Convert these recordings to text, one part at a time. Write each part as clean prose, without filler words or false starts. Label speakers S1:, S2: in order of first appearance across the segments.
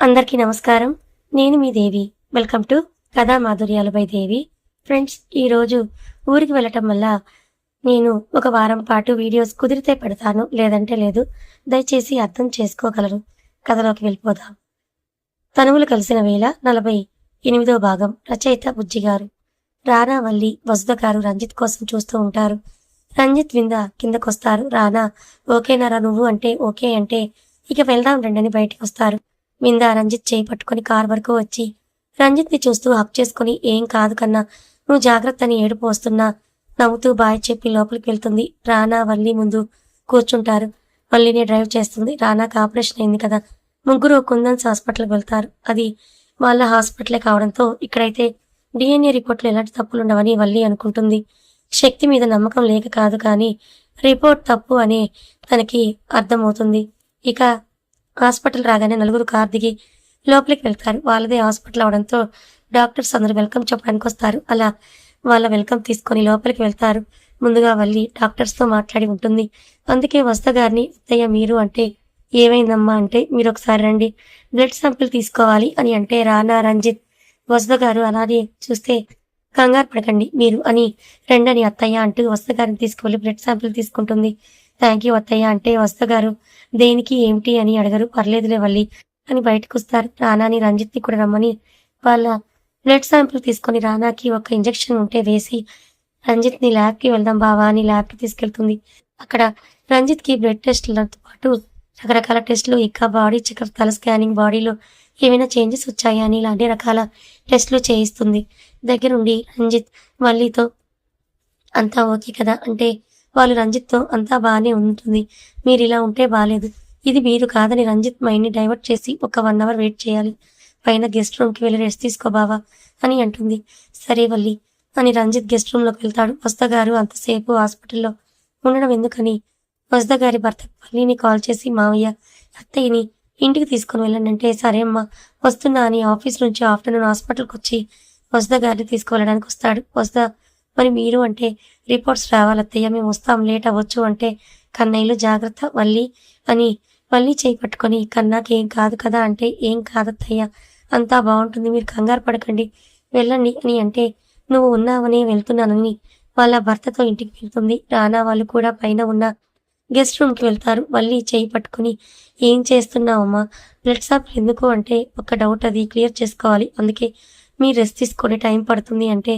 S1: అందరికీ నమస్కారం. నేను మీ దేవి. వెల్కమ్ టు కథా మాధుర్యాలు బై దేవి. ఫ్రెండ్స్, ఈరోజు ఊరికి వెళ్ళటం వల్ల నేను ఒక వారం పాటు వీడియోస్ కుదిరితే పెడతాను, లేదంటే లేదు. దయచేసి అర్థం చేసుకోగలరు. కథలోకి వెళ్ళిపోదాం. తనువులు కలిసిన వేళ 48వ భాగం. రచయిత బుజ్జిగారు. రానా, వల్లి, వసుధ గారు రంజిత్ కోసం చూస్తూ ఉంటారు. రంజిత్, వింద కిందకొస్తారు. రానా, ఓకేనారా నువ్వు అంటే ఓకే అంటే ఇక వెళ్దాం రండని బయటికి వస్తారు. వింద రంజిత్ చేయి పట్టుకుని కార్ వరకు వచ్చి రంజిత్ని చూస్తూ హక్ చేసుకుని, ఏం కాదు కన్నా, నువ్వు జాగ్రత్త అని ఏడుపు వస్తున్నా నవ్వుతూ బాయ్ చెప్పి లోపలికి వెళ్తుంది. రానా, వల్లి ముందు కూర్చుంటారు. వల్లిని డ్రైవ్ చేస్తుంది. రానాకి ఆపరేషన్ అయింది కదా. ముగ్గురు కుందన్స్ హాస్పిటల్కి వెళ్తారు. అది వాళ్ళ హాస్పిటలే కావడంతో ఇక్కడైతే డిఎన్ఏ రిపోర్ట్లో ఎలాంటి తప్పులు ఉండవని వల్లి అనుకుంటుంది. శక్తి మీద నమ్మకం లేక కాదు, కానీ రిపోర్ట్ తప్పు అనే తనకి అర్థమవుతుంది. ఇక హాస్పిటల్ రాగానే నలుగురు కార్ దిగి లోపలికి వెళ్తారు. వాళ్ళదే హాస్పిటల్ అవడంతో డాక్టర్స్ అందరూ వెల్కమ్ చెప్పడానికి వస్తారు. అలా వాళ్ళ వెల్కమ్ తీసుకొని లోపలికి వెళ్తారు. ముందుగా వల్లి డాక్టర్స్తో మాట్లాడి ఉంటుంది. అందుకే వసుధ గారిని, అత్తయ్య మీరు అంటే ఏమైందమ్మా అంటే, మీరు ఒకసారి రండి, బ్లడ్ శాంపిల్ తీసుకోవాలి అని అంటే, రానా, రంజిత్, వసుధ గారు అలానే చూస్తే, కంగారు పడకండి మీరు అని రెండని అత్తయ్య అంటూ వసుధ గారిని తీసుకువెళ్ళి బ్లడ్ శాంపిల్ తీసుకుంటుంది. థ్యాంక్ యూ అత్తయ్య అంటే వసుధ గారు దేనికి ఏమిటి అని అడగరు. పర్లేదులే వల్లి అని బయటకు వస్తారు. రానాని, రంజిత్ని కూడా రమ్మని వాళ్ళ బ్లడ్ శాంపిల్ తీసుకొని రానాకి ఒక ఇంజెక్షన్ ఉంటే వేసి, రంజిత్ని ల్యాబ్కి వెళ్దాం బావా అని ల్యాబ్కి తీసుకెళ్తుంది. అక్కడ రంజిత్కి బ్లడ్ టెస్టులతో పాటు రకరకాల టెస్టులు, ఇంకా బాడీ చెకప్, తల స్కానింగ్, బాడీలో ఏమైనా చేంజెస్ వచ్చాయా అని ఇలాంటి రకాల టెస్టులు చేయిస్తుంది. దగ్గరుండి రంజిత్ వల్లితో అంతా ఓకే కదా అంటే, వాళ్ళు రంజిత్తో అంతా బాగానే ఉంటుంది, మీరు ఇలా ఉంటే బాగాలేదు, ఇది మీరు కాదని రంజిత్ మైండ్ని డైవర్ట్ చేసి ఒక 1 అవర్ వెయిట్ చేయాలి, పైన గెస్ట్ రూమ్కి వెళ్ళి రెస్ట్ తీసుకో బావా అని అంటుంది. సరే వల్లి అని రంజిత్ గెస్ట్ రూమ్లోకి వెళ్తాడు. వసుధ గారు అంతసేపు హాస్పిటల్లో ఉండడం ఎందుకని వసుధ గారి భర్త వల్లిని కాల్ చేసి, మావయ్య అత్తయ్యని ఇంటికి తీసుకొని వెళ్ళండి అంటే, సరే అమ్మా వస్తున్నా అని ఆఫీస్ నుంచి ఆఫ్టర్నూన్ హాస్పిటల్కి వచ్చి వసుధ గారిని తీసుకువెళ్ళడానికి వస్తాడు. వసుధ, మరి మీరు అంటే, రిపోర్ట్స్ రావాలి అత్తయ్య, మేము వస్తాం, లేట్ అవ్వచ్చు అంటే, కన్నయ్యలు జాగ్రత్త వల్లి అని వల్లి చేయి పట్టుకొని, కన్నాకి ఏం కాదు కదా అంటే, ఏం కాదత్తయ్య అంతా బాగుంటుంది, మీరు కంగారు పడకండి, వెళ్ళండి అని అంటే, నువ్వు ఉన్నావని వెళ్తున్నానని వాళ్ళ భర్తతో ఇంటికి వెళ్తుంది. రానా వాళ్ళు కూడా పైన ఉన్న గెస్ట్ రూమ్కి వెళ్తారు. వల్లి చేయి పట్టుకుని, ఏం చేస్తున్నావమ్మా, బ్లడ్ శాంపిల్ ఎందుకు అంటే, ఒక డౌట్, అది క్లియర్ చేసుకోవాలి, అందుకే మీరు రెస్ట్ తీసుకొని టైం పడుతుంది అంటే,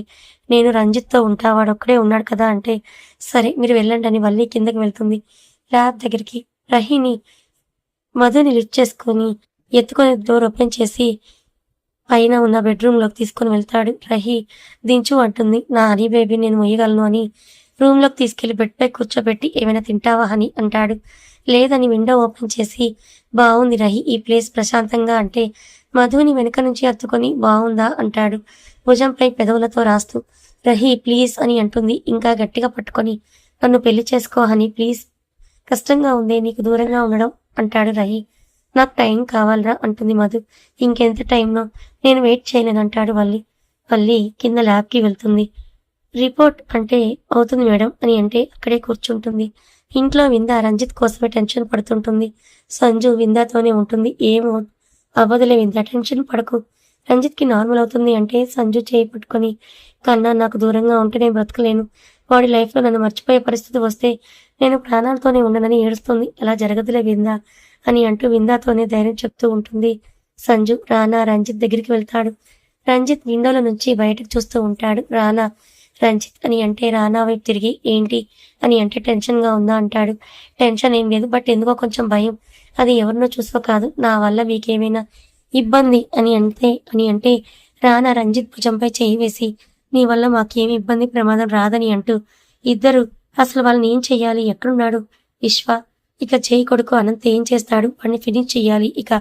S1: నేను రంజిత్తో ఉంటా, వాడొక్కడే ఉన్నాడు కదా అంటే, సరే మీరు వెళ్ళండి అని వల్లి కిందకి వెళ్తుంది. ల్యాబ్ దగ్గరికి రహీని మధుని లిఫ్ట్ చేసుకొని ఎత్తుకొని డోర్ ఓపెన్ చేసి పైన ఉన్న బెడ్రూమ్లోకి తీసుకొని వెళ్తాడు. రహీ దించు అంటుంది. నా హనీ బేబీ నేను మొయ్యగలను అని రూమ్లోకి తీసుకెళ్లి బెడ్పై కూర్చోబెట్టి, ఏమైనా తింటావా అని అంటాడు. లేదని విండో ఓపెన్ చేసి, బాగుంది రహీ ఈ ప్లేస్ ప్రశాంతంగా అంటే, మధుని వెనుక నుంచి హత్తుకొని, బాగుందా అంటాడు భుజంపై పెదవులతో రాస్తూ. రహీ ప్లీజ్ అని అంటుంది ఇంకా గట్టిగా పట్టుకొని, నన్ను పెళ్లి చేసుకో హనీ ప్లీజ్, కష్టంగా ఉంది నీకు దూరంగా ఉండడం అంటాడు రహీ. నాకు టైం కావాలరా అంటుంది మధు. ఇంకెంత టైంలో, నేను వెయిట్ చేయలేను అంటాడు వల్లి. వల్లి కింద ల్యాబ్కి వెళ్తుంది. రిపోర్ట్ అంటే, అవుతుంది మేడం అని అంటే అక్కడే కూర్చుంటుంది. ఇంట్లో వింద రంజిత్ కోసమే టెన్షన్ పడుతుంటుంది. సంజు విందాతోనే ఉంటుంది. ఏమో అవ్వదులే వింద, టెన్షన్ పడకు, రంజిత్కి నార్మల్ అవుతుంది అంటే, సంజు చేయి పట్టుకొని, కన్నా నాకు దూరంగా ఉంటే నేను బ్రతకలేను, వాడి లైఫ్లో నన్ను మర్చిపోయే పరిస్థితి వస్తే నేను ప్రాణాలతోనే ఉండనని ఏడుస్తుంది. అలా జరగదులే విందా అని అంటూ విందాతోనే ధైర్యం చెప్తూ ఉంటుంది సంజు. రానా రంజిత్ దగ్గరికి వెళ్తాడు. రంజిత్ విండోల నుంచి బయటకు చూస్తూ ఉంటాడు. రానా రంజిత్ అని అంటే, రానా వైపు తిరిగి, ఏంటి అని అంటే, టెన్షన్గా ఉందా అంటాడు. టెన్షన్ ఏం లేదు, బట్ ఎందుకో కొంచెం భయం, అది ఎవరినో చూసో కాదు, నా వల్ల మీకేమైనా ఇబ్బంది అని అంటే రానా రంజిత్ భుజంపై చేయి వేసి, నీ వల్ల మాకేమి ఇబ్బంది ప్రమాదం రాదని అంటూ, ఇద్దరు అసలు వాళ్ళని ఏం చెయ్యాలి, ఎక్కడున్నాడు విశ్వ, ఇక చేయి కొడుకు అనంత్ ఏం చేస్తాడు, వాడిని ఫినిష్ చెయ్యాలి, ఇక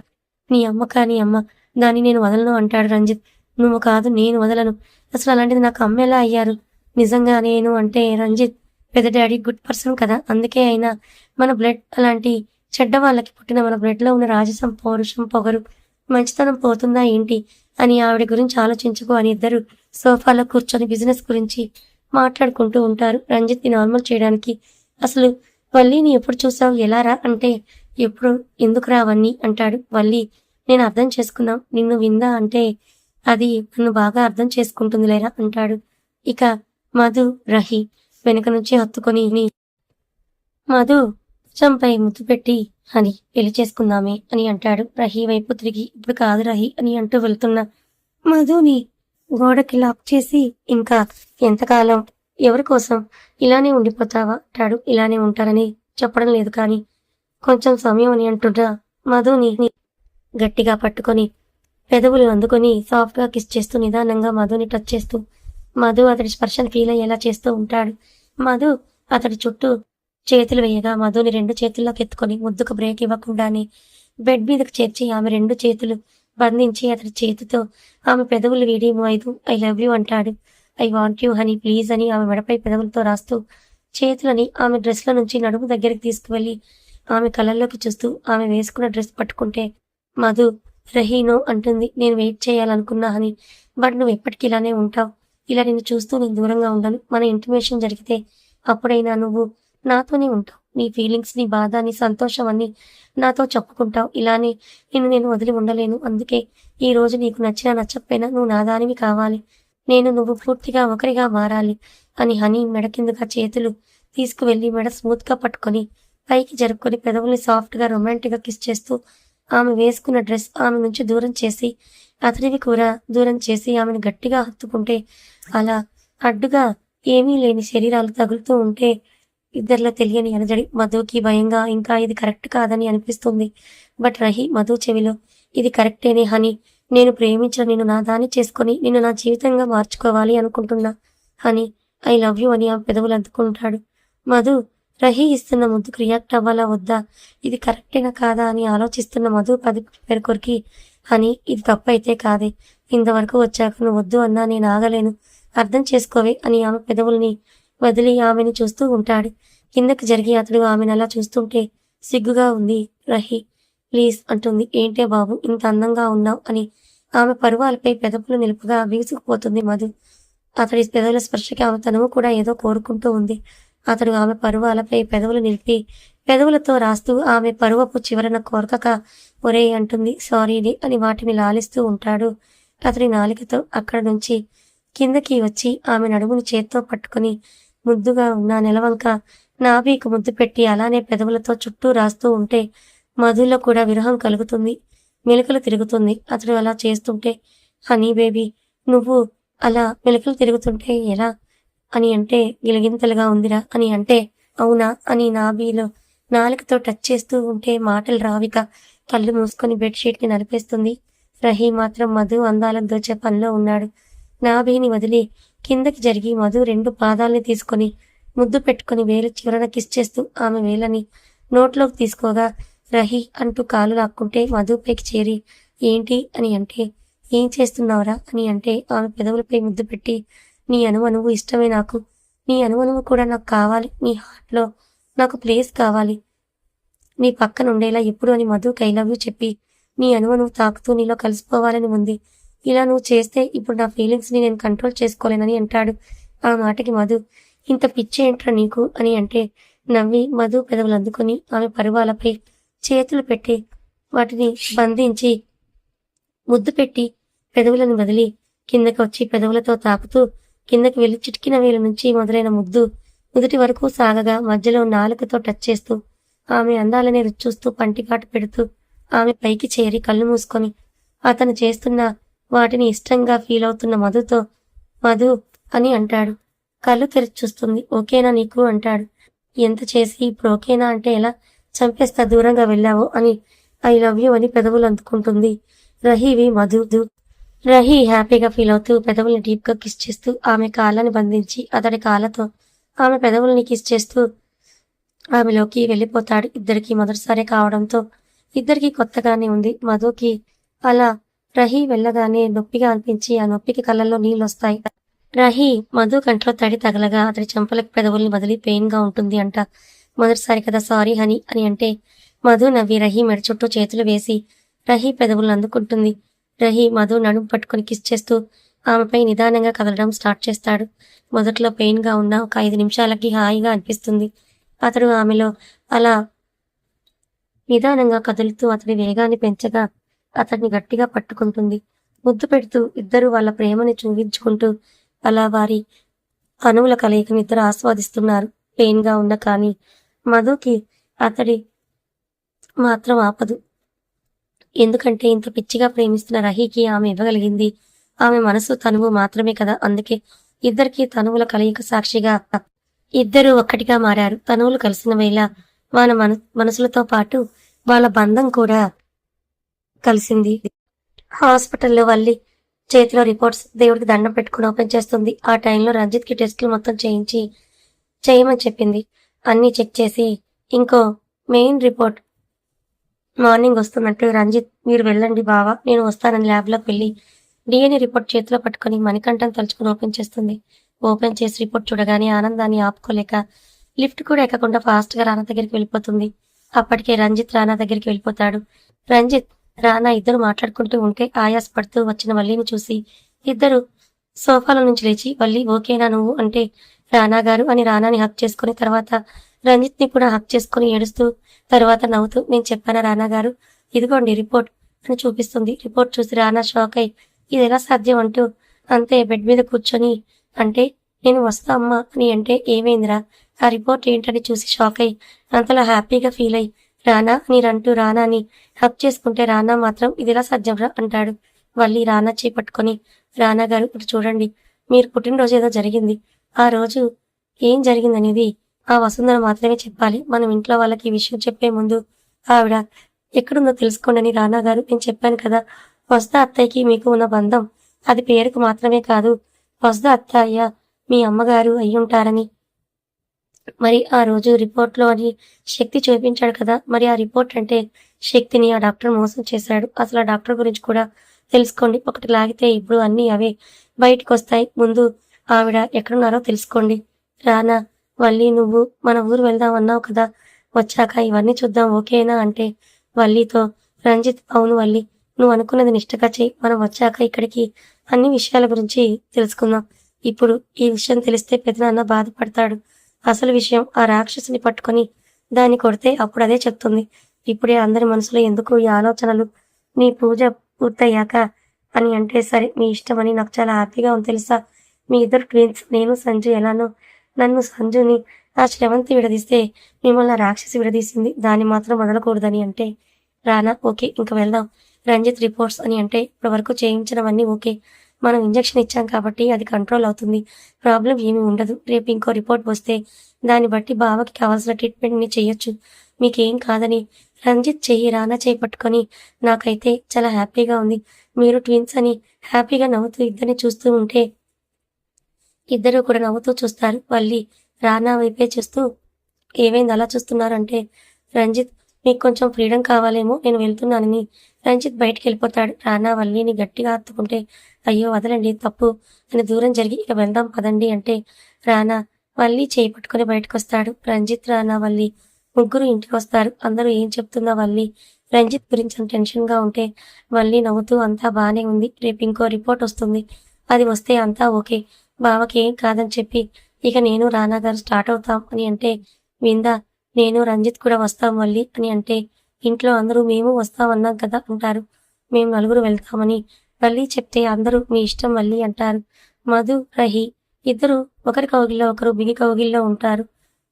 S1: నీ అమ్మ కాని అమ్మ, దాన్ని నేను వదలను అంటాడు రంజిత్. నువ్వు కాదు నేను వదలను, అసలు అలాంటిది నాకు అమ్మ ఎలా అయ్యారు, నిజంగా నేను అంటే, రంజిత్ పెద్ద డాడీ గుడ్ పర్సన్ కదా, అందుకే అయినా మన బ్లడ్ అలాంటి చెడ్డ వాళ్ళకి పుట్టిన మన బ్లడ్లో ఉన్న రాజసం, పౌరుషం, పొగరు, మంచితనం పోతుందా ఏంటి అని ఆవిడ గురించి ఆలోచించుకో అని ఇద్దరు సోఫాలో కూర్చొని బిజినెస్ గురించి మాట్లాడుకుంటూ ఉంటారు. రంజిత్ని నార్మల్ చేయడానికి, అసలు వల్లిని ఎప్పుడు చూసావు, ఎలా రా అంటే, ఎప్పుడు ఎందుకు రావన్నీ అంటాడు. వల్లి నేను అర్థం చేసుకున్నా. నిన్ను విందా అంటే అది నన్ను బాగా అర్థం చేసుకుంటుందిలేరా అంటాడు. ఇక మధు, రహి వెనక నుంచి హత్తుకొని మధు భుజంపై ముద్దు పెట్టి అని పెళ్లి చేసుకుందామే అని అంటాడు. రహి వైపు తిరిగి ఇప్పుడు కాదు రహి అని అంటూ వెళ్తున్న మధుని గోడకి లాక్ చేసి ఇంకా ఎంతకాలం ఎవరి కోసం ఇలానే ఉండిపోతావా అంటాడు. ఇలానే ఉంటారని చెప్పడం లేదు కానీ కొంచెం సమయం అని అంటుంటా మధుని గట్టిగా పట్టుకొని పెదవులు అందుకొని సాఫ్ట్ గా కిస్ చేస్తూ నిదానంగా మధుని టచ్ చేస్తూ మధు అతడి స్పర్శను ఫీల్ అయ్యేలా చేస్తూ ఉంటాడు. మధు అతడి చుట్టూ చేతులు వేయగా మధుని 2 చేతుల్లోకి ఎత్తుకొని ముద్దుకు బ్రేక్ ఇవ్వకుండానే బెడ్ మీదకు చేర్చి ఆమె 2 చేతులు బంధించి అతడి చేతితో ఆమె పెదవులు వీడి ఐ లవ్ యూ అంటాడు. I want you honey please అని ఆమె మెడపై పెదవులతో రాస్తూ చేతులని ఆమె డ్రెస్ల నుంచి నడుము దగ్గరికి తీసుకువెళ్లి ఆమె కళ్ళల్లోకి చూస్తూ ఆమె వేసుకున్న డ్రెస్ పట్టుకుంటే మధు రహీనో అంటుంది. నేను వెయిట్ చేయాలనుకున్నా హనీ, బట్ నువ్వు ఎప్పటికీ ఇలానే ఉంటావు. ఇలా నిన్ను చూస్తూ నేను దూరంగా ఉండను. మన ఇంటిమేషన్ జరిగితే అప్పుడైనా నువ్వు నాతోనే ఉంటావు. నీ ఫీలింగ్స్, నీ బాధ, నీ సంతోషం అన్ని నాతో చెప్పుకుంటావు. ఇలానే నిన్ను నేను వదిలి ఉండలేను. అందుకే ఈ రోజు నీకు నచ్చినా నచ్చకపోయినా నువ్వు నా దానివి కావాలి. నువ్వు పూర్తిగా ఒకరిగా మారాలి అని హనీ మెడ కిందగా చేతులు తీసుకువెళ్లి మెడ స్మూత్ గా పట్టుకొని పైకి జరుపుకొని పెదవుల్ని సాఫ్ట్ గా రొమాంటిక్ గా కిస్ చేస్తూ ఆమె వేసుకున్న డ్రెస్ ఆమె నుంచి దూరం చేసి అతడివి కూడా దూరం చేసి ఆమెను గట్టిగా హత్తుకుంటే అలా అడ్డుగా ఏమీ లేని శరీరాలు తగులుతూ ఉంటే ఇద్దరిలో తెలియని అలజడి. మధుకి భయంగా ఇంకా ఇది కరెక్ట్ కాదని అనిపిస్తుంది. బట్ రహి మధు చెవిలో ఇది కరెక్టేనే హనీ, నేను ప్రేమించిన నిన్ను నా దాన్ని చేసుకొని నిన్ను నా జీవితంగా మార్చుకోవాలి అనుకుంటున్నా హనీ, ఐ లవ్ యూ అని ఆమె పెదవులు అందుకుంటాడు. మధు రహి ఇస్తున్న ముద్దుకు రియాక్ట్ అవ్వాలా వద్దా, ఇది కరెక్టేనా కాదా అని ఆలోచిస్తున్న మధు పెరుకొరికి హనీ, ఇది తప్పు అయితే కాదే, ఇంతవరకు వచ్చాక నువ్వు వద్దు అన్నా నేను ఆగలేను, అర్థం చేసుకోవే అని ఆమె పెదవుల్ని వదిలి ఆమెను చూస్తూ ఉంటాడు. కిందకి జరిగి అతడు ఆమెను అలా చూస్తుంటే సిగ్గుగా ఉంది. రహి ప్లీజ్ అంటుంది. ఏంటే బాబు ఇంత అందంగా ఉన్నావు అని ఆమె పరువాలపై పెదవులు నిలుపుగా బిగుసుకుపోతుంది మధు. అతడి పెదవుల స్పర్శకి ఆమె తనువు కూడా ఏదో కోరుకుంటూ ఉంది. అతడు ఆమె పరువాలపై పెదవులు నిలిపి పెదవులతో రాస్తూ ఆమె పరువపు చివరన కోరకక ఒరే అంటుంది. సారీని అని వాటిని లాలిస్తూ ఉంటాడు. అతడి నాలికతో అక్కడ నుంచి కిందకి వచ్చి ఆమె నడుముని చేత్తో పట్టుకుని ముద్దుగా ఉన్న నెలవంక నాభికు ముద్దు పెట్టి అలానే పెదవులతో చుట్టూ రాస్తూ ఉంటే మధులో కూడా విరహం కలుగుతుంది. మెలికలు తిరుగుతుంది. అతడు అలా చేస్తుంటే హనీ బేబీ నువ్వు అలా మెలికలు తిరుగుతుంటే ఎలా అని అంటే గిలగింతలుగా ఉందిరా అని అంటే అవునా అని నాభిలో నాలుకతో టచ్ చేస్తూ ఉంటే మాటలు రావిక కళ్ళు మూసుకొని బెడ్షీట్ని నలిపేస్తుంది. రహీ మాత్రం మధు అందాలను దోచే పనిలో ఉన్నాడు. నాభిని వదిలి కిందకి జరిగి మధు 2 పాదాలని తీసుకొని ముద్దు పెట్టుకుని వేలు చివరన కిస్ చేస్తూ ఆమె వేలని నోట్లోకి తీసుకోగా రహి అంటూ కాలు లాక్కుంటే మధుపైకి చేరి ఏంటి అని అంటే ఏం చేస్తున్నావురా అని అంటే ఆమె పెదవులపై ముద్దు పెట్టి నీ అణువణువు ఇష్టమే నాకు, నీ అణువణువు కూడా నాకు కావాలి, నీ హార్ట్లో నాకు ప్లేస్ కావాలి, నీ పక్కన ఉండేలా ఎప్పుడు అని మధుకి ఐ లవ్ యూ చెప్పి నీ అణువణువు తాకుతూ నీలో కలిసిపోవాలని ఉంది. ఇలా నువ్వు చేస్తే ఇప్పుడు నా ఫీలింగ్స్ని నేను కంట్రోల్ చేసుకోలేనని అంటాడు. ఆ మాటకి మధు ఇంత పిచ్చి ఏంట్రా నీకు అని అంటే నవ్వి మధు పెదవులు అందుకొని ఆమె పరువాలపై చేతులు పెట్టి వాటిని బంధించి ముద్దు పెట్టి పెదవులను వదిలి కిందకి వచ్చి పెదవులతో తాకుతూ కిందకి వెళ్లి చిటికిన వేలు నుంచి మొదలైన ముద్దు నుదుటి వరకు సాగగా మధ్యలో నాలుకతో టచ్ చేస్తూ ఆమె అందాలని రుచూస్తూ పంటికాటు పెడుతూ ఆమె పైకి చేరి కళ్ళు మూసుకొని అతను చేస్తున్న వాటిని ఇష్టంగా ఫీల్ అవుతున్న మధుతో మధు అని అంటాడు. కళ్ళు తెరిచి చూస్తుంది. ఓకేనా నీకు అంటాడు. ఎంత చేసి ఇప్పుడు ఓకేనా అంటే ఎలా, చంపేస్తా దూరంగా వెళ్ళావో అని ఐ లవ్ యూ అని పెదవులు అందుకుంటుంది. రహీవి మధు. రహీ హ్యాపీగా ఫీల్ అవుతూ పెదవుల్ని డీప్ గా కిస్ చేస్తూ ఆమె కాళ్ళని బంధించి అతడి కాళ్ళతో ఆమె పెదవుల్ని కిస్ చేస్తూ ఆమెలోకి వెళ్ళిపోతాడు. ఇద్దరికి మొదటిసారి కావడంతో ఇద్దరికి కొత్తగానే ఉంది. మధుకి అలా రహీ వెళ్ళగానే నొప్పిగా అనిపించి ఆ నొప్పికి కళ్ళల్లో నీళ్ళొస్తాయి. రహీ మధు కంట్లో తడి తగలగా అతడి చెంపలకు పెదవుల్ని వదిలి పెయిన్ గా ఉంటుంది అంట. మొదటిసారి కదా సారీ హనీ అని అంటే మధు నవ్వి రహీ మెడ చుట్టూ చేతులు వేసి రహీ పెదవులను అందుకుంటుంది. రహీ మధు నడుము పట్టుకుని కిస్ చేస్తూ ఆమెపై నిదానంగా కదలడం స్టార్ట్ చేస్తాడు. మొదట్లో పెయిన్ గా ఉన్న ఒక 5 నిమిషాలకి హాయిగా అనిపిస్తుంది. అతడు ఆమెలో అలా నిదానంగా కదులుతూ అతడి వేగాన్ని పెంచగా అతన్ని గట్టిగా పట్టుకుంటుంది. ముద్దు పెడుతూ ఇద్దరు వాళ్ళ ప్రేమని చూపించుకుంటూ అలా వారి అణువుల కలయికని ఇద్దరు ఆస్వాదిస్తున్నారు. పెయిన్‌గా ఉన్న కానీ మధుకి అతడి మాత్రం ఆపదు. ఎందుకంటే ఇంత పిచ్చిగా ప్రేమిస్తున్న రహీకి ఆమె ఇవ్వగలిగింది ఆమె మనసు తనువు మాత్రమే కదా. అందుకే ఇద్దరికీ తనువుల కలయిక సాక్షిగా ఇద్దరూ ఒక్కటిగా మారారు. తనువులు కలిసిన వేళ వాళ్ళ మనసులతో పాటు వాళ్ళ బంధం కూడా కలిసింది. హాస్పిటల్లో వల్లి చేతిలో రిపోర్ట్స్ దేవుడికి దండం పెట్టుకుని ఓపెన్ చేస్తుంది. ఆ టైంలో రంజిత్కి టెస్టులు మొత్తం చేయమని చెప్పింది. అన్నీ చెక్ చేసి ఇంకో మెయిన్ రిపోర్ట్ మార్నింగ్ వస్తున్నట్టు రంజిత్ మీరు వెళ్ళండి బావా నేను వస్తానని ల్యాబ్లోకి వెళ్ళి డిఎన్ఏ రిపోర్ట్ చేతిలో పట్టుకుని మణికంఠం తలుచుకుని ఓపెన్ చేస్తుంది. ఓపెన్ చేసి రిపోర్ట్ చూడగానే ఆనందాన్ని ఆపుకోలేక లిఫ్ట్ కూడా ఎక్కకుండా ఫాస్ట్గా రానా దగ్గరికి వెళ్ళిపోతుంది. అప్పటికే రంజిత్ రానా దగ్గరికి వెళ్ళిపోతాడు. రంజిత్ రానా ఇద్దరు మాట్లాడుకుంటూ ఉంటే ఆయాసపడుతూ వచ్చిన వల్లిని చూసి ఇద్దరు సోఫాలో నుంచి లేచి వల్లి ఓకేనా నువ్వు అంటే రానా గారు అని రానాని హక్ చేసుకుని తర్వాత రంజిత్ ని కూడా హక్ చేసుకుని ఏడుస్తూ తర్వాత నవ్వుతూ నేను చెప్పానా రానా గారు ఇదిగోండి రిపోర్ట్ అని చూపిస్తుంది. రిపోర్ట్ చూసి రానా షాక్ అయి ఇది ఎలా సాధ్యం అంటూ అంతే బెడ్ మీద కూర్చొని అంటే నేను వస్తా అమ్మా అని అంటే ఏమైందిరా ఆ రిపోర్ట్ ఏంటని చూసి షాక్ అయి అంతలో హ్యాపీగా ఫీల్ అయి రానా నీరంటూ రానాని హక్ చేసుకుంటే రానా మాత్రం ఇదిలా సాధ్యంరా అంటాడు. వల్లి రానా చేపట్టుకొని రానా గారు ఇటు చూడండి మీరు పుట్టినరోజు ఏదో జరిగింది ఆ రోజు ఏం జరిగిందనేది ఆ వసుంధర మాత్రమే చెప్పాలి. మనం ఇంట్లో వాళ్ళకి ఈ విషయం చెప్పే ముందు ఆవిడ ఎక్కడుందో తెలుసుకోండి అని రానా గారు నేను చెప్పాను కదా వసుధ అత్తయ్యకి మీకు ఉన్న బంధం అది పేరుకు మాత్రమే కాదు వసుధ అత్తయ్య మీ అమ్మగారు అయ్యుంటారని. మరి ఆ రోజు రిపోర్ట్లో అని శక్తి చూపించాడు కదా మరి ఆ రిపోర్ట్ అంటే శక్తిని ఆ డాక్టర్ మోసం చేశాడు. అసలు ఆ డాక్టర్ గురించి కూడా తెలుసుకోండి. ఒకటి లాగితే ఇప్పుడు అన్నీ అవే బయటకు వస్తాయి. ముందు ఆవిడ ఎక్కడున్నారో తెలుసుకోండి. రానా వల్లి నువ్వు మన ఊరు వెళ్దాం అన్నావు కదా వచ్చాక ఇవన్నీ చూద్దాం ఓకేనా అంటే వల్లితో రంజిత్ అవును వల్లి నువ్వు అనుకున్నది నిష్టగా చెయ్యి మనం వచ్చాక ఇక్కడికి అన్ని విషయాల గురించి తెలుసుకుందాం. ఇప్పుడు ఈ విషయం తెలిస్తే పెదనాన్న బాధపడతాడు. అసలు విషయం ఆ రాక్షసుని పట్టుకొని దాన్ని కొడితే అప్పుడు అదే చెప్తుంది. ఇప్పుడే అందరి మనసులో ఎందుకు ఈ ఆలోచనలు నీ పూజ పూర్తయ్యాక అని అంటే సరే మీ ఇష్టమని నాకు చాలా హ్యాపీగా ఉంది తెలుసా మీ ఇద్దరు ట్విన్స్ నేను సంజు ఎలానో నన్ను సంజుని ఆ శ్రవంతి విడదీస్తే మిమ్మల్ని రాక్షసి విడదీసింది దాన్ని మాత్రం వదలకూడదని అంటే రానా ఓకే ఇంక వెళ్దాం రంజిత్ రిపోర్ట్స్ అని అంటే ఇప్పటి వరకు చేయించినవన్నీ ఓకే మనం ఇంజెక్షన్ ఇచ్చాం కాబట్టి అది కంట్రోల్ అవుతుంది ప్రాబ్లం ఏమీ ఉండదు. రేపు ఇంకో రిపోర్ట్ వస్తే దాన్ని బట్టి బావకి కావాల్సిన ట్రీట్మెంట్ని చెయ్యొచ్చు మీకేం కాదని రంజిత్ చెయ్యి రానా చేయి పట్టుకొని నాకైతే చాలా హ్యాపీగా ఉంది మీరు ట్విన్స్ అని హ్యాపీగా నవ్వుతూ ఇద్దరిని చూస్తూ ఉంటే ఇద్దరు కూడా నవ్వుతూ చూస్తారు. వల్లి రానా వైపే చూస్తూ ఏమైంది అలా చూస్తున్నారు అంటే రంజిత్ మీకు కొంచెం ఫ్రీడమ్ కావాలేమో నేను వెళ్తున్నానని రంజిత్ బయటికి వెళ్ళిపోతాడు. రానా వల్లిని గట్టిగా హత్తుకుంటే అయ్యో వదలండి తప్పు అని దూరం జరిగి ఇక వెళ్దాం పదండి అంటే రానా వల్లి చేయి పట్టుకుని బయటకు వస్తాడు. రంజిత్ రానా వల్లి ముగ్గురు ఇంటికి వస్తారు. అందరూ ఏం చెప్తుందా వల్లి రంజిత్ గురించి అంత టెన్షన్గా ఉంటే వల్లి నవ్వుతూ అంతా బానే ఉంది రేపు ఇంకో రిపోర్ట్ వస్తుంది అది వస్తే అంతా ఓకే బావకి ఏం కాదని చెప్పి ఇక నేను రానా గారు స్టార్ట్ అవుతాం అని అంటే విందా నేను రంజిత్ కూడా వస్తాం వల్లి అని అంటే ఇంట్లో అందరూ మేము వస్తామన్నాం కదా అంటారు. మేము నలుగురు వెళ్తామని వల్లి చెప్తే అందరూ మీ ఇష్టం వల్లి అంటారు. మధు రహి ఇద్దరు ఒకరి కౌగిల్లో ఒకరు బిగి కౌగిల్లో ఉంటారు.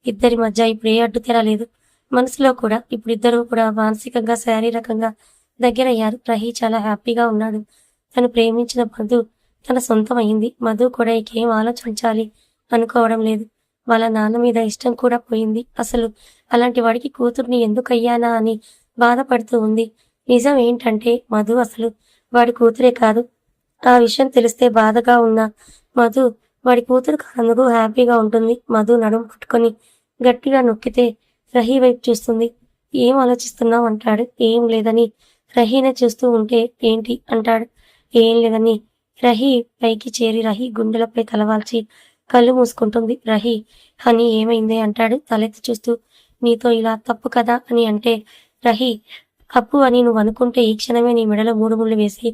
S1: ఇద్దరి మధ్య ఇప్పుడు ఏ అడ్డు తెరలేదు. మనసులో కూడా ఇప్పుడు ఇద్దరు కూడా మానసికంగా శారీరకంగా దగ్గరయ్యారు. రహి చాలా హ్యాపీగా ఉన్నాడు. తను ప్రేమించిన మధు తన సొంతం అయింది. మధు కూడా ఇకేం ఆలోచించాలి అనుకోవడం లేదు. వాళ్ళ నాన్న మీద ఇష్టం కూడా పోయింది. అసలు అలాంటి వాడికి కూతుర్ని ఎందుకయ్యానా అని బాధపడుతూ ఉంది. నిజం ఏంటంటే మధు అసలు వాడి కూతురే కాదు. ఆ విషయం తెలిస్తే బాధగా ఉన్న మధు వాడి కూతురు కానందుకు హ్యాపీగా ఉంటుంది. మధు నడుము పుట్టుకొని గట్టిగా నొక్కితే రహీ వైపు చూస్తుంది. ఏం ఆలోచిస్తున్నావు అంటాడు. ఏం లేదని రహీనే చూస్తూ ఉంటే ఏంటి అంటాడు. ఏం లేదని రహీ పైకి చేరి రహీ గుండెలపై తలవాల్చి కళ్ళు మూసుకుంటుంది. రహీ హనీ ఏమైంది అంటాడు తలెత్తి చూస్తూ. నీతో ఇలా తప్పు కదా అని అంటే రహీ తప్పు అని నువ్వు అనుకుంటే ఈ క్షణమే నీ మెడలో 3 ముళ్ళు వేసి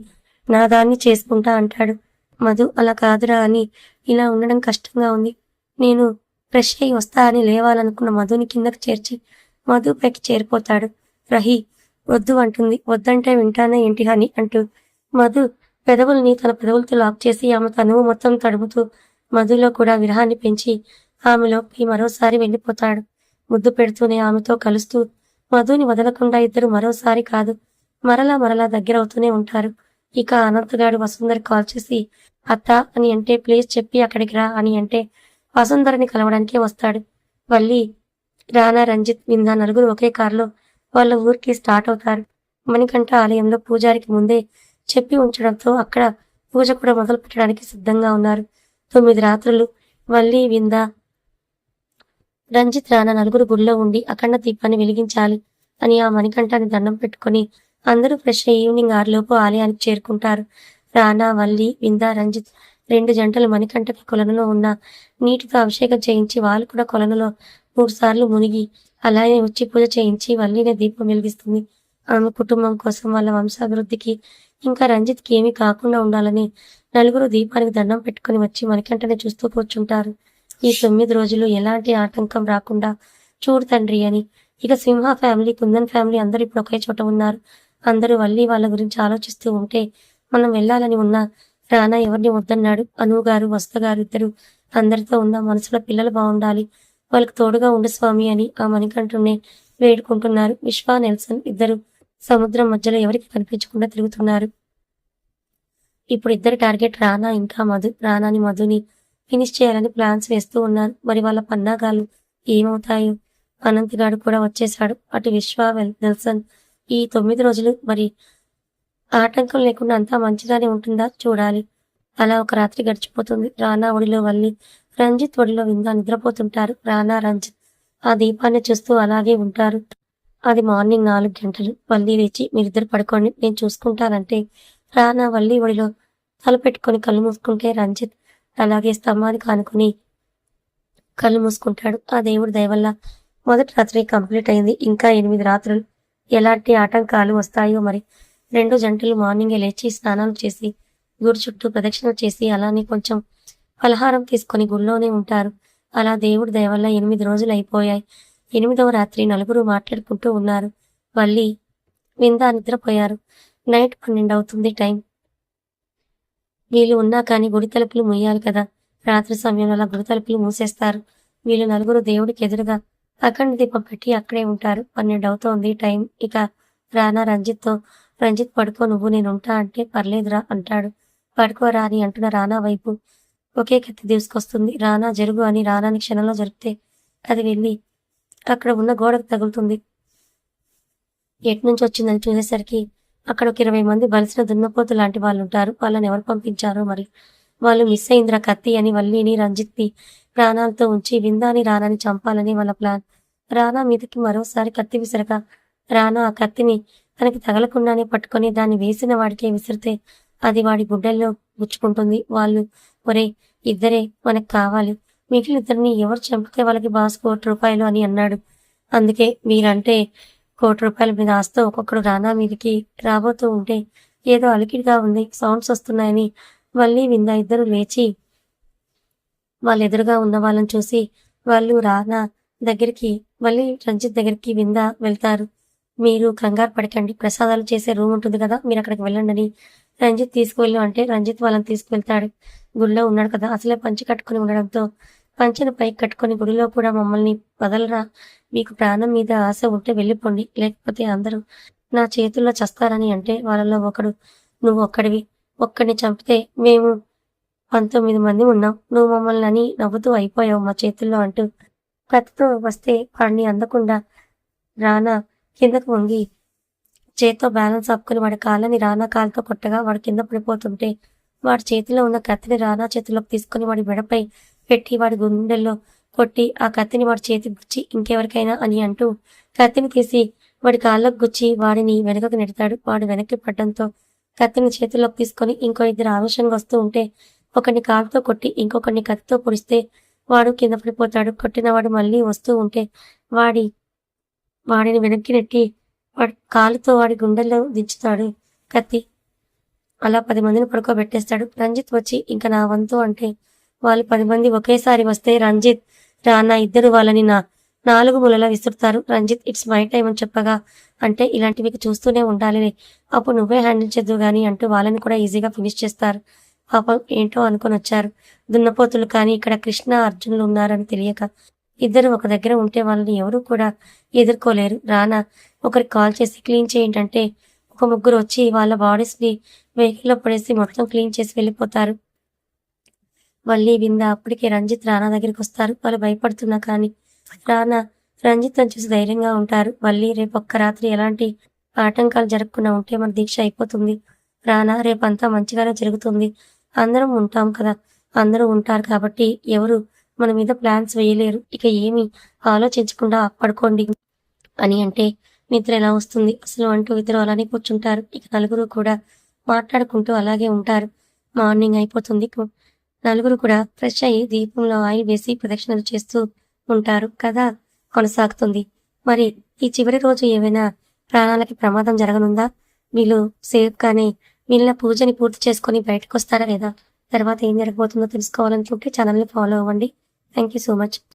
S1: నా దాన్ని చేసుకుంటా అంటాడు. మధు అలా కాదురా అని ఇలా ఉండడం కష్టంగా ఉంది. నేను ఫ్రెష్ అయి వస్తా అని లేవాలనుకున్న మధుని కిందకు చేర్చి మధు పైకి చేరిపోతాడు. రహీ వద్దు అంటుంది. వద్దంటే వింటానే ఏంటి హని అంటూ మధు పెదవుల్ని తన పెదవులతో లాక్ చేసి ఆమె తనువు మొత్తం తడుముతూ మధులో కూడా విరహాన్ని పెంచి ఆమెలోకి మరోసారి వెళ్ళిపోతాడు. ముద్దు పెడుతూనే ఆమెతో కలుస్తూ మధుని వదలకుండా ఇద్దరు మరోసారి కాదు మరలా దగ్గరవుతూనే ఉంటారు. ఇక అనంతగాడు వసుంధర కాల్ చేసి అత్త అని అంటే ప్లీజ్ చెప్పి అక్కడికి రా అని అంటే వసుంధరని కలవడానికే వస్తాడు. వల్లి, రానా, రంజిత్, విందా నలుగురు ఒకే కారులో వాళ్ళ ఊరికి స్టార్ట్ అవుతారు. మణికంఠ ఆలయంలో పూజారికి ముందే చెప్పి ఉంచడంతో అక్కడ పూజ కూడా మొదలు పెట్టడానికి సిద్ధంగా ఉన్నారు. 9 రాత్రులు వల్లి, విందా, రంజిత్, రానా నలుగురు గుడిలో ఉండి అఖండ దీపాన్ని వెలిగించాలి అని ఆ మణికంఠాన్ని దండం పెట్టుకుని అందరూ ఫ్రెష్ అయ్యి ఈవినింగ్ 6 లోపు ఆలయానికి చేరుకుంటారు. రానా, వల్లి, విందా, రంజిత్ 2 జంటలు మణికంఠకి కొలనులో ఉన్న నీటితో అభిషేకం చేయించి వాళ్ళు కూడా కొలనులో 3 సార్లు మునిగి అలానే వచ్చి పూజ చేయించి వల్లినే దీపం వెలిగిస్తుంది. ఆమె కుటుంబం కోసం, వాళ్ళ వంశాభివృద్ధికి, ఇంకా రంజిత్కి ఏమీ కాకుండా ఉండాలని నలుగురు దీపానికి దండం పెట్టుకుని వచ్చి మణికంఠని చూస్తూ కూర్చుంటారు. ఈ 9 రోజులు ఎలాంటి ఆటంకం రాకుండా చూడు తండ్రి అని. ఇక సింహ ఫ్యామిలీ, కుందన్ ఫ్యామిలీ అందరూ ఇప్పుడు ఒకే చోట ఉన్నారు. అందరూ వల్లి వాళ్ళ గురించి ఆలోచిస్తూ ఉంటే మనం వెళ్ళాలని ఉన్నా రానా ఎవరిని వద్దన్నాడు. అను గారు, వస్త గారు ఇద్దరు అందరితో ఉన్న మనసులో పిల్లలు బాగుండాలి, వాళ్ళకి తోడుగా ఉండు స్వామి అని ఆ మణికంఠుణ్ణి వేడుకుంటున్నారు. విశ్వ, నెల్సన్ ఇద్దరు సముద్రం మధ్యలో ఎవరికి కనిపించకుండా తిరుగుతున్నారు. ఇప్పుడు ఇద్దరి టార్గెట్ రానా ఇంకా మధు. రానాని, మధుని ఫినిష్ చేయాలని ప్లాన్స్ వేస్తూ ఉన్నారు. మరి వాళ్ళ పన్నాగాలు ఏమవుతాయో. అనంతగాడు కూడా వచ్చేశాడు. అటు విశ్వ, నెల్సన్ ఈ 9 రోజులు మరి ఆటంకం లేకుండా అంతా మంచిగానే ఉంటుందా చూడాలి. అలా ఒక రాత్రి గడిచిపోతుంది. రానా ఒడిలో వల్లి, రంజిత్ ఒడిలో విందా నిద్రపోతుంటారు. రానా, రంజిత్ ఆ దీపాన్ని చూస్తూ అలాగే ఉంటారు. అది మార్నింగ్ 4 గంటలు. వల్లి లేచి మీరిద్దరు పడుకోండి, నేను చూసుకుంటానంటే రానా వల్లి ఒడిలో తలపెట్టుకొని కళ్ళు మూసుకుంటే రంజిత్ అలాగే స్తంభానికి ఆనుకుని కళ్ళు మూసుకుంటాడు. ఆ దేవుడి దయవల్ల మొదటి రాత్రి కంప్లీట్ అయింది. ఇంకా 8 రాత్రులు. ఎలాంటి ఆటంకాలు వస్తాయో మరి. 2 జంటలు మార్నింగే లేచి స్నానాలు చేసి గుడి చుట్టూ ప్రదక్షిణలు చేసి అలానే కొంచెం పలహారం తీసుకొని గుడిలోనే ఉంటారు. అలా దేవుడి దయవల్ల 8 రోజులు అయిపోయాయి. 8వ రాత్రి నలుగురు మాట్లాడుకుంటూ ఉన్నారు. వల్లి, విందా నిద్రపోయారు. నైట్ 12 అవుతుంది టైం. వీళ్ళు ఉన్నా కానీ గుడి తలుపులు మూయాలి కదా. రాత్రి సమయంలో అలా గుడి తలుపులు మూసేస్తారు. వీళ్ళు నలుగురు దేవుడికి ఎదురుగా అఖండ దీపం పెట్టి అక్కడే ఉంటారు. 12 అవుతోంది టైం. ఇక రానా రంజిత్తో, రంజిత్ పడుకో నువ్వు, నేనుంటా అంటే పర్లేదురా అంటాడు. పడుకోరా అని అంటున్న రానా వైపు ఒకే కత్తి దూసుకొస్తుంది. రానా జరుగు అని రానాని క్షణంలో జరిపితే అది వెళ్ళి అక్కడ ఉన్న గోడకు తగులుతుంది. ఎట్నుంచి వచ్చిందని చూసేసరికి అక్కడ ఒక 20 మంది బలిసిన దున్నపోతు లాంటి వాళ్ళు ఉంటారు. వాళ్ళని ఎవరు పంపించారో మరి. వాళ్ళు మిస్ అయిందిరా కత్తి అని వల్లిని, రంజిత్ని ప్రాణాలతో ఉంచి విందాని, రానాని చంపాలని వాళ్ళ ప్లాన్. రానా మీదకి మరోసారి కత్తి విసరగా రానా ఆ కత్తిని తనకి తగలకుండానే పట్టుకొని దాన్ని వేసిన వాడికే విసిరితే అది వాడి గుడ్డల్లో గుచ్చుకుంటుంది. వాళ్ళు ఒరే ఇద్దరే మనకు కావాలి, మిగిలిన ఇద్దరిని ఎవరు చంపితే వాళ్ళకి బాస్ ₹1,00,00,000 అని అన్నాడు. అందుకే మీరంటే ₹1,00,00,000 మీద ఆస్తో ఒక్కొక్కడు రానా మీదకి రాబోతూ ఉంటే ఏదో అలికిడిగా ఉంది, సౌండ్స్ వస్తున్నాయని వల్లి, విందా ఇద్దరు లేచి వాళ్ళ ఎదురుగా ఉన్న వాళ్ళని చూసి వాళ్ళు రానా దగ్గరికి, వల్లి, రంజిత్ దగ్గరికి విందా వెళ్తారు. మీరు కంగారు పడకండి, ప్రసాదాలు చేసే రూమ్ ఉంటుంది కదా, మీరు అక్కడికి వెళ్ళండి అని రంజిత్ తీసుకువెళ్ళు అంటే రంజిత్ వాళ్ళని తీసుకువెళ్తాడు. గుడిలో ఉన్నాడు కదా, అసలే పంచి కట్టుకుని ఉండడంతో పంచెను పైకి కట్టుకుని గుడిలో కూడా మమ్మల్ని వదలరా, మీకు ప్రాణం మీద ఆశ ఉంటే వెళ్ళిపోండి, లేకపోతే అందరూ నా చేతుల్లో చస్తారని అంటే వాళ్ళలో ఒకడు, నువ్వు ఒక్కడివి, ఒక్కడిని చంపితే మేము 19 మంది ఉన్నాం, నువ్వు మమ్మల్ని అని నవ్వుతూ అయిపోయావు మా చేతుల్లో అంటూ కత్తితో వస్తే వాడిని అందకుండా రానా కిందకు వంగి చేత్తో బ్యాలెన్స్ ఆపుకుని వాడి కాళ్ళని రానా కాలుతో కొట్టగా వాడు కింద పడిపోతుంటే వాడి చేతిలో ఉన్న కత్తిని రానా చేతిలోకి తీసుకుని వాడి మెడపై పెట్టి వాడి గుండెల్లో కొట్టి ఆ కత్తిని వాడి చేతికి గుచ్చి ఇంకెవరికైనా అని అంటూ కత్తిని తీసి వాడి కాళ్ళకు గుచ్చి వాడిని వెనకకు నెడతాడు. వాడు వెనక్కి పడ్డంతో కత్తిని చేతిలోకి తీసుకొని ఇంకో ఇద్దరు ఆవేశంగా వస్తూ ఉంటే ఒకరిని కాలుతో కొట్టి ఇంకొకరిని కత్తితో పొడిస్తే వాడు కింద పడిపోతాడు. కొట్టినవాడు మళ్ళీ వస్తూ ఉంటే వాడిని వెనక్కి నెట్టి వాడి కాలుతో వాడి గుండెల్లో దించుతాడు కత్తి. అలా 10 మందిని పడుకోబెట్టేస్తాడు. రంజిత్ వచ్చి ఇంకా నా వంతు అంటే వాళ్ళు 10 మంది ఒకేసారి వస్తే రంజిత్, రానా ఇద్దరు వాళ్ళని నా నాలుగు మూలలా విసురుతారు. రంజిత్ ఇట్స్ మై టైం అని చెప్పగా, అంటే ఇలాంటివి చూస్తూనే ఉండాలిలే, అప్పుడు నువ్వే హ్యాండిల్ చేద్దు గాని అంటూ వాళ్ళని కూడా ఈజీగా ఫినిష్ చేస్తారు. పాపం ఏంటో అనుకొని వచ్చారు దున్నపోతులు, కానీ ఇక్కడ కృష్ణ అర్జునులు ఉన్నారని తెలియక ఇద్దరు ఒక దగ్గర ఉంటే వాళ్ళని ఎవరు కూడా ఎదుర్కోలేరు. రానా ఒకరికి కాల్ చేసి క్లీన్ చేయండి అంటే ఒక ముగ్గురు వచ్చి వాళ్ళ బాడీస్ ని వెహికల్లో పడేసి మొత్తం క్లీన్ చేసి వెళ్ళిపోతారు. వల్లి వింద అప్పటికే రంజిత్ రానా దగ్గరికి వస్తారు. వాళ్ళు భయపడుతున్నా కానీ రానా రంజిత్ అని చూసి ధైర్యంగా ఉంటారు. వల్లి రేపు ఒక్క రాత్రి ఎలాంటి ఆటంకాలు జరగకుండా ఉంటే మన దీక్ష అయిపోతుంది. రానా రేపంతా మంచిగానే జరుగుతుంది, అందరం ఉంటాం కదా, అందరూ ఉంటారు కాబట్టి ఎవరు మన మీద ప్లాన్స్ వేయలేరు, ఇక ఏమి ఆలోచించకుండా పడుకోండి అని అంటే నిద్ర ఎలా వస్తుంది అసలు అంటూ ఇద్దరు అలానే కూర్చుంటారు. ఇక నలుగురు కూడా మాట్లాడుకుంటూ అలాగే ఉంటారు. మార్నింగ్ అయిపోతుంది. నలుగురు కూడా ఫ్రెష్ అయ్యి దీపంలో ఆయిల్ వేసి ప్రదక్షిణలు చేస్తూ ఉంటారు. కథ కొనసాగుతుంది. మరి ఈ చివరి రోజు ఏమైనా ప్రాణాలకి ప్రమాదం జరగనుందా? వీళ్ళు సేఫ్ గానే వీళ్ళ పూజని పూర్తి చేసుకొని బయటకు వస్తారా లేదా? తర్వాత ఏం జరగబోతుందో తెలుసుకోవాలనుకుంటే ఛానల్ని ఫాలో అవ్వండి. Thank you so much.